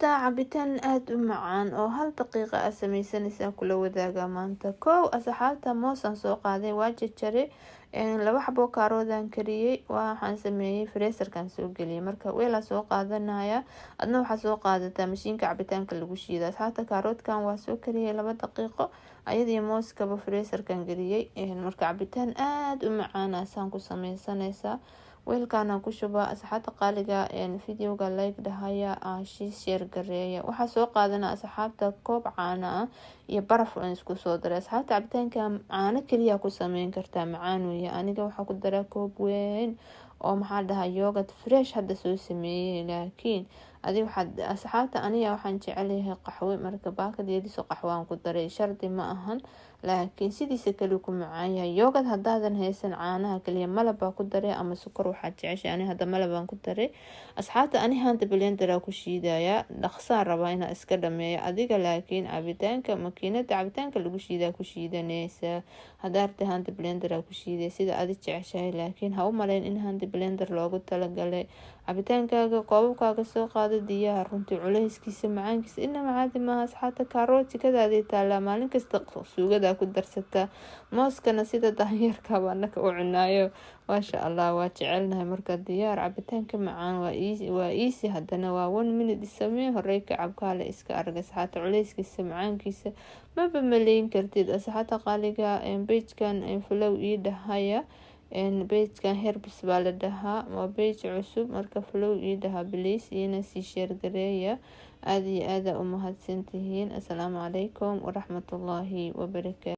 cabitaan aad u macaan oo hal daqiiqo aad sameysanaysaa kula wadaaga maanta. Kow asxaabta moos aan soo qaaday waa jarjaray, laba xabo kaaroodan kariyay, waxaan sameeyay freezer-kan soo geliyay. Marka weel aan soo qaadanaya, adna waxaa soo qaadataa mashiinka cabitaanka lagu shiido. Asxaabta kaaroodkan waa soo kariyay 2 daqiiqo, ayadii mooskaba freezer-kan geliyay. Marka cabitaan aad u macaan asaan ku sameysanaysaa. weelkaana ku shubaa asxaabta qaaliga videoga like dhahaya share gareeya. waxaa soo qaadana asxaabta koob caano ah iyo baraf aan isku soo daray. asxaabta cabitaanka caano kaliya ku sameyn kartaa, macaan weeye. aniga waxaa ku daraa koob weyn oo maxaa dhahaa yogurt fresh hadda soo sameeyay. laakiin adiga asxaabta aniga waxaan jecelahay qaxwo, marka baakadeediso qaxwaan ku daray, shardi ma ahan, laakiin sidiisa kale ku macaan yahay. yogurt hadaadan haysan caanaha kaliya malab baa ku daray ama sokor, waxaad jeceshay. aniga hadda malab baan ku daray. asxaabta aniga hanta blender ku shiidaya, dhaqsaan rabaa inaan iska dhameeyo. adiga laakiin cabitaanka makiinada cabitaanka lagu shiidaa ku shiidanaysa. hadaa rabta hanta blender ku shiiday sida aad jeceshahay, laakiin ha u maleyn in hanta blender loogu talagalay. cabitaankaaga koobabkaaga soo qaado diyaar. runtii culeyskiisa macaankiisa inama caadi maaha. asxaabta kaarootikadaadii taala maalin kasta suugada ku darsata. mooskana sida daanyarka baa naka u cunaayo, maasha Allah waa jecelnahay. marka diyaar cabitaanka macaan waa easy, haddana waa 1 minute samee horey ka cabkaale iska arag. asxaabta culeyskiisa macaankiisa maba maleyn kartid. asxaabta qaaliga page-kan follow ii dhahaya, page-kan herbs baa la dhahaa, waa page cusub, marka follow ii dhaha please, ina sii share gareeya. aad iyo aad u mahadsantihiin. assalaamu calaykum waraxmatullaahi wabarakaatu.